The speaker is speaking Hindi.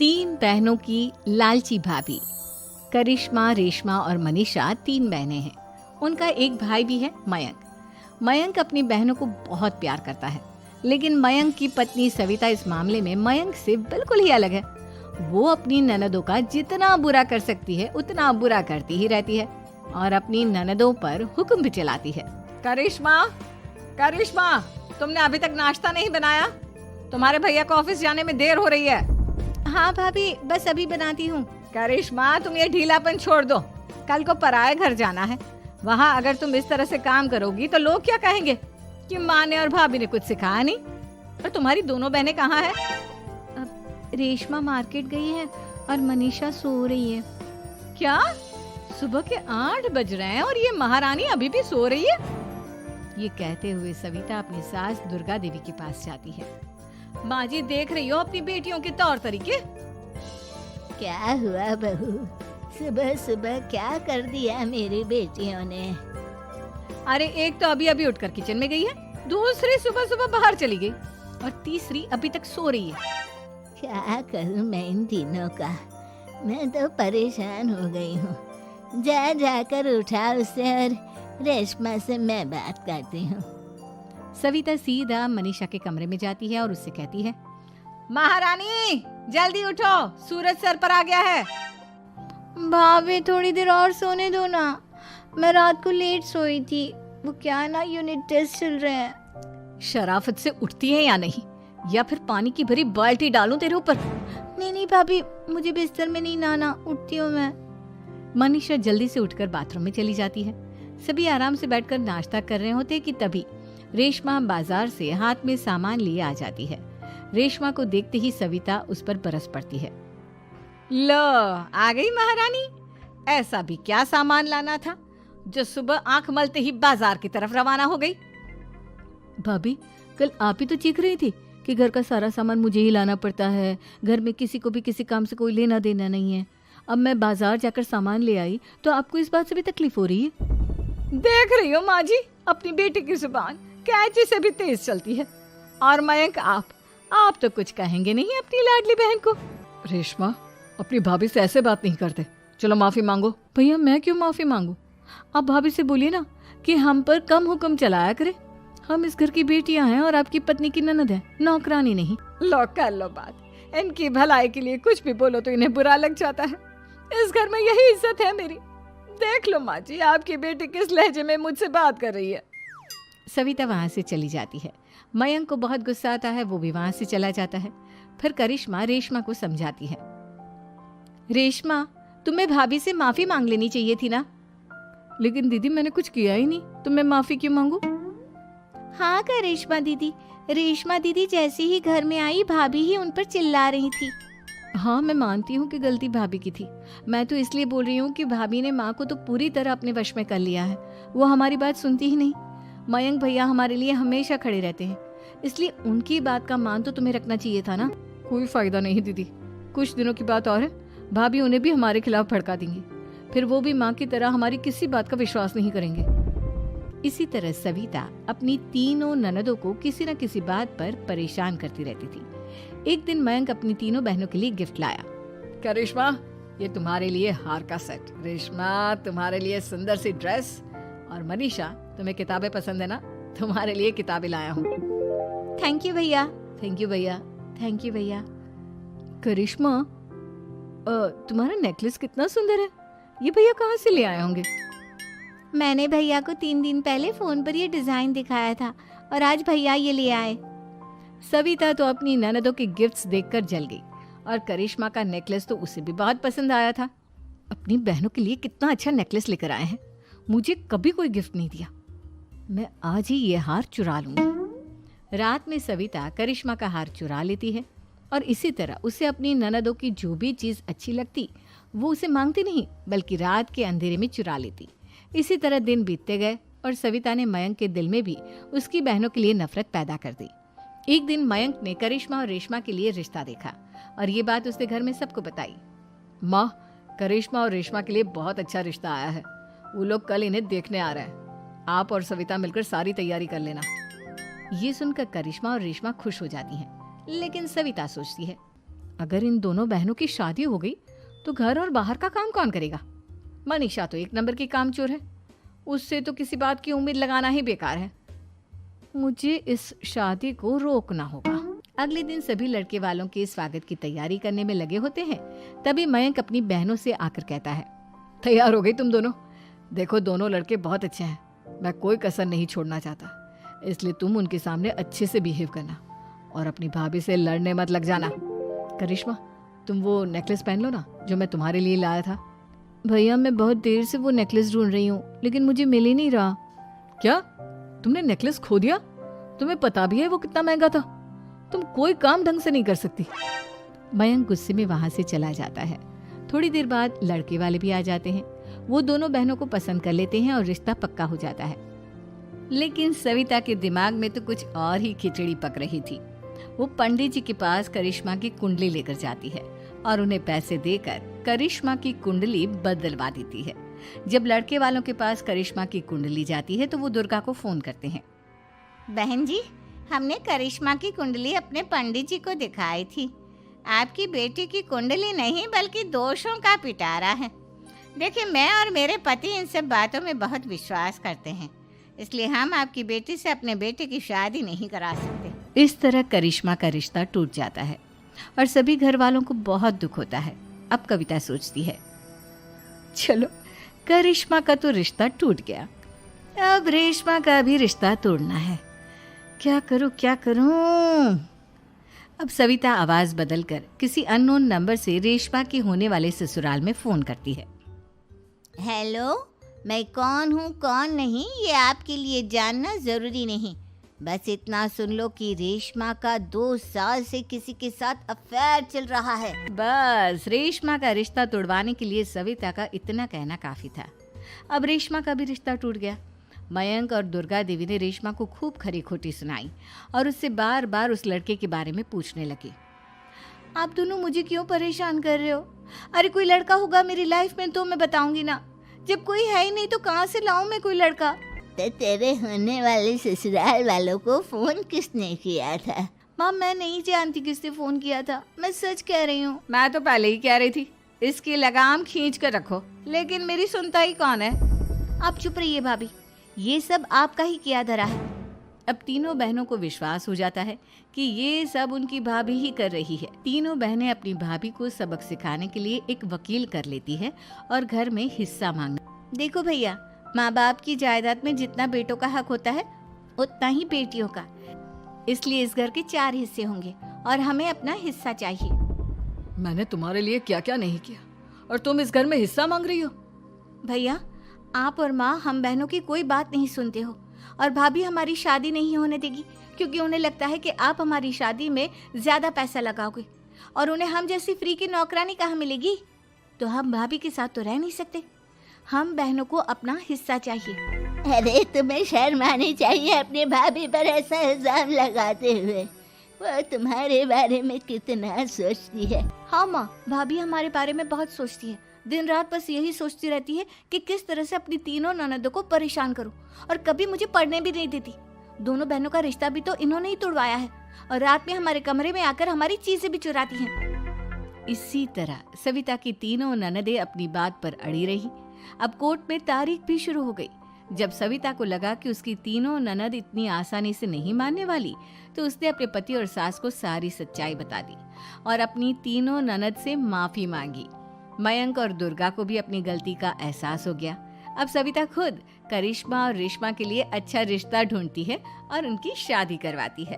तीन बहनों की लालची भाभी। करिश्मा, रेशमा और मनीषा तीन बहनें हैं। उनका एक भाई भी है, मयंक। मयंक अपनी बहनों को बहुत प्यार करता है, लेकिन मयंक की पत्नी सविता इस मामले में मयंक से बिल्कुल ही अलग है। वो अपनी ननदों का जितना बुरा कर सकती है उतना बुरा करती ही रहती है और अपनी ननदों पर हुक्म भी चलाती है। करिश्मा, करिश्मा, तुमने अभी तक नाश्ता नहीं बनाया? तुम्हारे भैया को ऑफिस जाने में देर हो रही है। हाँ भाभी, बस अभी बनाती हूँ। करिश्मा, तुम ये ढीलापन छोड़ दो। कल को पराये घर जाना है। वहाँ अगर तुम इस तरह से काम करोगी तो लोग क्या कहेंगे कि माँ ने और भाभी ने कुछ सिखाया नहीं। और तुम्हारी दोनों बहनें कहाँ हैं? रेशमा मार्केट गई है और मनीषा सो रही है। क्या? सुबह के 8 बज रहे हैं और ये महारानी अभी भी सो रही है? ये कहते हुए सविता अपनी सास दुर्गा देवी के पास जाती है। माँ जी, देख रही हो अपनी बेटियों के तौर तरीके? क्या हुआ बहू, सुबह सुबह क्या कर दिया मेरी बेटियों ने? अरे एक तो अभी अभी उठकर किचन में गई है, दूसरी सुबह सुबह बाहर चली गई और तीसरी अभी तक सो रही है। क्या करूं मैं इन तीनों का? मैं तो परेशान हो गई हूँ। जा जाकर उठा उसे और रेशमा से मैं बात करती हूँ। सविता सीधा मनीषा के कमरे में जाती है और उससे कहती है, महारानी जल्दी उठो, सूरज सर पर आ गया है। भाभी थोड़ी देर और सोने दो ना, मैं रात को लेट सोई थी। वो क्या है ना, यूनिट टेस्ट चल रहे हैं। शराफत से उठती है या नहीं, या फिर पानी की भरी बाल्टी डालूं तेरे ऊपर? नहीं भाभी, मुझे बिस्तर में नहीं नहाना, उठती हूँ मैं। मनीषा जल्दी से उठकर बाथरूम में चली जाती है। सभी आराम से बैठकर नाश्ता कर रहे होते कि तभी रेशमा बाजार से हाथ में सामान लिए आ जाती है। रेशमा को देखते ही सविता उस पर बरस पड़ती है। लो, आ गई महारानी। ऐसा भी क्या सामान लाना था जो सुबह आंख मलते ही बाजार की तरफ रवाना हो गई? भाभी, कल आप ही तो चीख रही थी कि घर का सारा सामान मुझे ही लाना पड़ता है, घर में किसी को भी किसी काम से कोई लेना देना नहीं है। अब मैं बाजार जाकर सामान ले आई तो आपको इस बात से भी तकलीफ हो रही है? देख रही हो माँ जी, अपनी बेटी की जुबान कैंची से भी तेज चलती है। और मयंक, आप तो कुछ कहेंगे नहीं अपनी लाडली बहन को। रेशमा, अपनी भाभी से ऐसे बात नहीं करते। चलो माफी मांगो। भैया, मैं क्यों माफी मांगू? आप भाभी से बोलिए ना कि हम पर कम हुक्म चलाया करे। हम इस घर की बेटियां हैं और आपकी पत्नी की ननद है, नौकरानी नहीं। लो, कर लो बात। इनकी भलाई के लिए कुछ भी बोलो तो इन्हें बुरा लग जाता है। इस घर में यही इज्जत है मेरी। देख लो माँ जी, आपकी बेटी किस लहजे में मुझसे बात कर रही है। सविता वहां से चली जाती है। मयंक को बहुत गुस्सा आता है, वो भी वहां से चला जाता है। फिर करिश्मा रेशमा को समझाती है, रेशमा, तुम्हें भाभी से माफी मांग लेनी चाहिए थी ना। लेकिन दीदी, मैंने कुछ किया ही नहीं, तो मैं माफी क्यों मांगू? हाँ करिश्मा दीदी, रेशमा दीदी जैसे ही घर में आई भाभी ही उन पर चिल्ला रही थी। हाँ, मैं मानती हूँ कि गलती भाभी की थी। मैं तो इसलिए बोल रही हूँ कि भाभी ने माँ को तो पूरी तरह अपने वश में कर लिया है। वो हमारी बात सुनती ही नहीं। मयंक भैया हमारे लिए हमेशा खड़े रहते हैं, इसलिए उनकी बात का मान तो तुम्हें रखना चाहिए था ना। कोई फायदा नहीं दीदी, कुछ दिनों की बात और है, भाभी उन्हें भी हमारे खिलाफ भड़का देंगी। फिर वो भी माँ की तरह हमारी किसी बात का विश्वास नहीं करेंगे। इसी तरह सविता अपनी तीनों ननदों को किसी न किसी बात पर परेशान करती रहती थी। एक दिन मयंक अपनी तीनों बहनों के लिए गिफ्ट लाया। करिश्मा, ये तुम्हारे लिए हार का सेट। रेशमा, तुम्हारे लिए सुंदर सी ड्रेस। और मनीषा, तुम्हें किताबें पसंद है ना, तुम्हारे लिए किताबें लाया हूँ। थैंक यू भैया। थैंक यू भैया। थैंक यू भैया। करिश्मा, तुम्हारा नेकलेस कितना सुंदर है, ये भैया कहाँ से ले आए होंगे? मैंने भैया को 3 दिन पहले फोन पर ये डिजाइन दिखाया था और आज भैया ये ले आए। सविता तो अपनी ननदों के गिफ्ट्स देखकर जल गई और करिश्मा का नेकलेस तो उसे भी बहुत पसंद आया था। अपनी बहनों के लिए कितना अच्छा नेकलेस लेकर आए हैं, मुझे कभी कोई गिफ्ट नहीं दिया। मैं आज ही ये हार चुरा लूंगी। रात में सविता करिश्मा का हार चुरा लेती है और इसी तरह उसे अपनी ननदों की जो भी चीज अच्छी लगती वो उसे मांगती नहीं, बल्कि रात के अंधेरे में चुरा लेती। इसी तरह दिन बीतते गए और सविता ने मयंक के दिल में भी उसकी बहनों के लिए नफरत पैदा कर दी। एक दिन मयंक ने करिश्मा और रेशमा के लिए रिश्ता देखा और ये बात उसने घर में सबको बताई। माँ, करिश्मा और रेशमा के लिए बहुत अच्छा रिश्ता आया है। वो लोग कल इन्हें देखने आ रहे हैं। आप और सविता मिलकर सारी तैयारी कर लेना। ये सुनकर करिश्मा और रेशमा खुश हो जाती हैं, लेकिन सविता सोचती है, अगर इन दोनों बहनों की शादी हो गई तो घर और बाहर का काम कौन करेगा? मनीषा तो एक नंबर की कामचोर है, उससे तो किसी बात की उम्मीद लगाना ही बेकार है। मुझे इस शादी को रोकना होगा। अगले दिन सभी लड़के वालों के स्वागत की तैयारी करने में लगे होते हैं। तभी मयंक अपनी बहनों से आकर कहता है, तैयार हो गई तुम दोनों? देखो दोनों लड़के बहुत अच्छे हैं, मैं कोई कसर नहीं छोड़ना चाहता, इसलिए तुम उनके सामने अच्छे से बिहेव करना और अपनी भाभी से लड़ने मत लग जाना। करिश्मा, तुम वो नेकलेस पहन लो ना जो मैं तुम्हारे लिए लाया था। भैया मैं बहुत देर से वो नेकलेस ढूंढ रही हूँ, लेकिन मुझे मिल ही नहीं रहा। क्या तुमने नेकलेस खो दिया? तुम्हें पता भी है वो कितना महंगा था? तुम कोई काम ढंग से नहीं कर सकती। मयंक गुस्से में वहां से चला जाता है। थोड़ी देर बाद लड़के वाले भी आ जाते हैं। वो दोनों बहनों को पसंद कर लेते हैं और रिश्ता पक्का हो जाता है। लेकिन सविता के दिमाग में तो कुछ और ही खिचड़ी पक रही थी। वो पंडित जी के पास करिश्मा की कुंडली लेकर जाती है और उन्हें पैसे देकर करिश्मा की कुंडली बदलवा देती है। जब लड़के वालों के पास करिश्मा की कुंडली जाती है तो वो दुर्गा को फोन करते हैं। बहन जी, हमने करिश्मा की कुंडली अपने पंडित जी को दिखाई थी। आपकी बेटी की कुंडली नहीं बल्कि दोषों का पिटारा है। देखिए, मैं और मेरे पति इन सब बातों में बहुत विश्वास करते हैं, इसलिए हम आपकी बेटी से अपने बेटे की शादी नहीं करा सकते। इस तरह करिश्मा का रिश्ता टूट जाता है और सभी घर वालों को बहुत दुख होता है। अब कविता सोचती है, चलो करिश्मा का तो रिश्ता टूट गया, अब रेशमा का भी रिश्ता तोड़ना है। क्या करूं? अब सविता आवाज बदलकर किसी अननोन नंबर से रेशमा के होने वाले ससुराल में फोन करती है। हेलो, मैं कौन हूँ कौन नहीं ये आपके लिए जानना ज़रूरी नहीं। बस इतना सुन लो कि रेशमा का 2 साल से किसी के साथ अफेयर चल रहा है। बस रेशमा का रिश्ता तोड़वाने के लिए सविता का इतना कहना काफी था। अब रेशमा का भी रिश्ता टूट गया। मयंक और दुर्गा देवी ने रेशमा को खूब खरी खोटी सुनाई और उससे बार बार उस लड़के के बारे में पूछने लगे। आप दोनों मुझे क्यों परेशान कर रहे हो? अरे कोई लड़का होगा मेरी लाइफ में तो मैं बताऊंगी ना, जब कोई है ही नहीं तो कहाँ से लाऊं मैं कोई लड़का? तो तेरे होने वाले ससुराल वालों को फोन किसने किया था? माँ मैं नहीं जानती किसने फोन किया था, मैं सच कह रही हूँ। मैं तो पहले ही कह रही थी इसकी लगाम खींच कर रखो, लेकिन मेरी सुनता ही कौन है। आप चुप रहिए भाभी, ये सब आपका ही किया धरा है। अब तीनों बहनों को विश्वास हो जाता है कि ये सब उनकी भाभी ही कर रही है। तीनों बहनें अपनी भाभी को सबक सिखाने के लिए एक वकील कर लेती है और घर में हिस्सा मांगना। देखो भैया, माँ बाप की जायदाद में जितना बेटों का हक होता है उतना ही बेटियों का, इसलिए इस घर के 4 हिस्से होंगे और हमें अपना हिस्सा चाहिए। मैंने तुम्हारे लिए क्या क्या नहीं किया और तुम इस घर में हिस्सा मांग रही हो? भैया, आप और माँ हम बहनों की कोई बात नहीं सुनते हो और भाभी हमारी शादी नहीं होने देगी क्योंकि उन्हें लगता है कि आप हमारी शादी में ज्यादा पैसा लगाओगे और उन्हें हम जैसी फ्री की नौकरानी कहाँ मिलेगी। तो हम भाभी के साथ तो रह नहीं सकते, हम बहनों को अपना हिस्सा चाहिए। अरे तुम्हें शर्म आनी चाहिए अपनी भाभी पर ऐसा इल्जाम लगाते हुए। वो तुम्हारे बारे में कितना सोचती है। हाँ माँ, भाभी हमारे बारे में बहुत सोचती है। दिन रात बस यही सोचती रहती है कि किस तरह से अपनी तीनों ननदों को परेशान करूं और कभी मुझे पढ़ने भी नहीं देती। दोनों बहनों का रिश्ता भी तो इन्होंने ही तोड़वाया है और रात में हमारे कमरे में आकर हमारी चीजें भी चुराती हैं। इसी तरह सविता की तीनों ननदें अपनी बात पर अड़ी रही। अब कोर्ट में तारीख भी शुरू हो गई। जब सविता को लगा कि उसकी तीनों ननद इतनी आसानी से नहीं मानने वाली, तो उसने अपने पति और सास को सारी सच्चाई बता दी और अपनी तीनों ननद से माफी मांगी। मयंक और दुर्गा को भी अपनी गलती का एहसास हो गया। अब सविता खुद करिश्मा और रेशमा के लिए अच्छा रिश्ता ढूंढती है और उनकी शादी करवाती है।